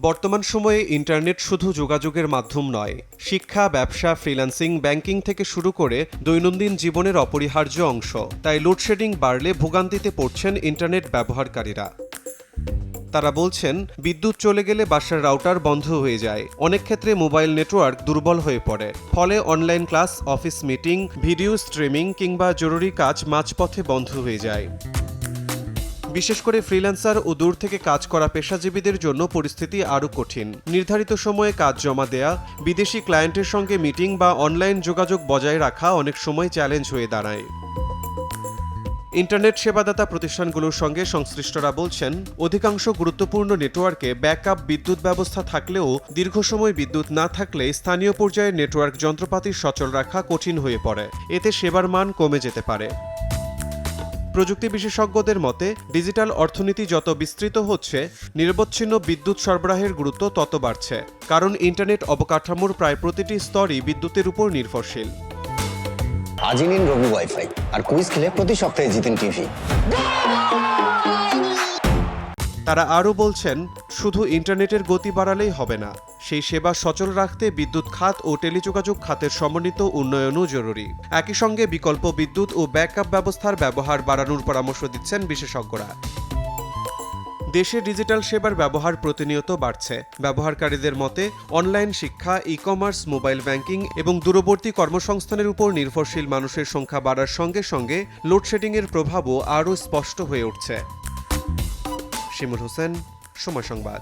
বর্তমান সময়ে ইন্টারনেট শুধু যোগাযোগের মাধ্যম নয়, শিক্ষা, ব্যবসা, ফ্রিল্যান্সিং, ব্যাংকিং থেকে শুরু করে দৈনন্দিন জীবনের অপরিহার্য অংশ। তাই লোডশেডিং বাড়লে ভোগান্তিতে পড়ছেন ইন্টারনেট ব্যবহারকারীরা। তারা বলছেন, বিদ্যুৎ চলে গেলে বাসার রাউটার বন্ধ হয়ে যায়, অনেক ক্ষেত্রে মোবাইল নেটওয়ার্ক দুর্বল হয়ে পড়ে। ফলে online class, office meeting, video streaming কিংবা জরুরি কাজ মাঝপথে বন্ধ হয়ে যায়। বিশেষ করে ফ্রিল্যান্সার ও দূর থেকে কাজ করা পেশাজীবীদের জন্য পরিস্থিতি আরও কঠিন। নির্ধারিত সময়ে কাজ জমা দেয়া, বিদেশি ক্লায়েন্টের সঙ্গে মিটিং বা অনলাইন যোগাযোগ বজায় রাখা অনেক সময় চ্যালেঞ্জ হয়ে দাঁড়ায়। ইন্টারনেট সেবাদাতা প্রতিষ্ঠানগুলোর সঙ্গে সংশ্লিষ্টরা বলছেন, অধিকাংশ গুরুত্বপূর্ণ নেটওয়ার্কে ব্যাকআপ বিদ্যুৎ ব্যবস্থা থাকলেও দীর্ঘ সময় বিদ্যুৎ না থাকলে স্থানীয় পর্যায়ে নেটওয়ার্ক যন্ত্রপাতি সচল রাখা কঠিন হয়ে পড়ে। এতে সেবার মান কমে যেতে পারে। প্রযুক্তি বিশেষজ্ঞদের মতে, ডিজিটাল অর্থনীতি যত বিস্তৃত হচ্ছে, নিরবচ্ছিন্ন বিদ্যুৎ সরবরাহের গুরুত্ব তত বাড়ছে। কারণ ইন্টারনেট অবকাঠামোর প্রায় প্রতিটি স্তরই বিদ্যুতের উপর নির্ভরশীল। আজই নিন রবি ওয়াইফাই আর কুইজ খেলে প্রতি সপ্তাহে জিতেন টিভি। তারা আরও বলছেন, শুধু ইন্টারনেটের গতি বাড়ালেই হবে না, সেই সেবা সচল রাখতে বিদ্যুৎ খাত ও টেলিযোগাযোগ খাতের সমন্বিত উন্নয়নও জরুরি। একই সঙ্গে বিকল্প বিদ্যুৎ ও ব্যাকআপ ব্যবস্থার ব্যবহার বাড়ানোর পরামর্শ দিচ্ছেন বিশেষজ্ঞরা। দেশে ডিজিটাল সেবার ব্যবহার প্রতিনিয়ত বাড়ছে। ব্যবহারকারীদের মতে, অনলাইন শিক্ষা, ই-কমার্স, মোবাইল ব্যাংকিং এবং দূরবর্তী কর্মসংস্থানের উপর নির্ভরশীল মানুষের সংখ্যা বাড়ার সঙ্গে সঙ্গে লোডশেডিংয়ের প্রভাবও আরও স্পষ্ট হয়ে উঠছে। শিমুল হোসেন, সময় সংবাদ।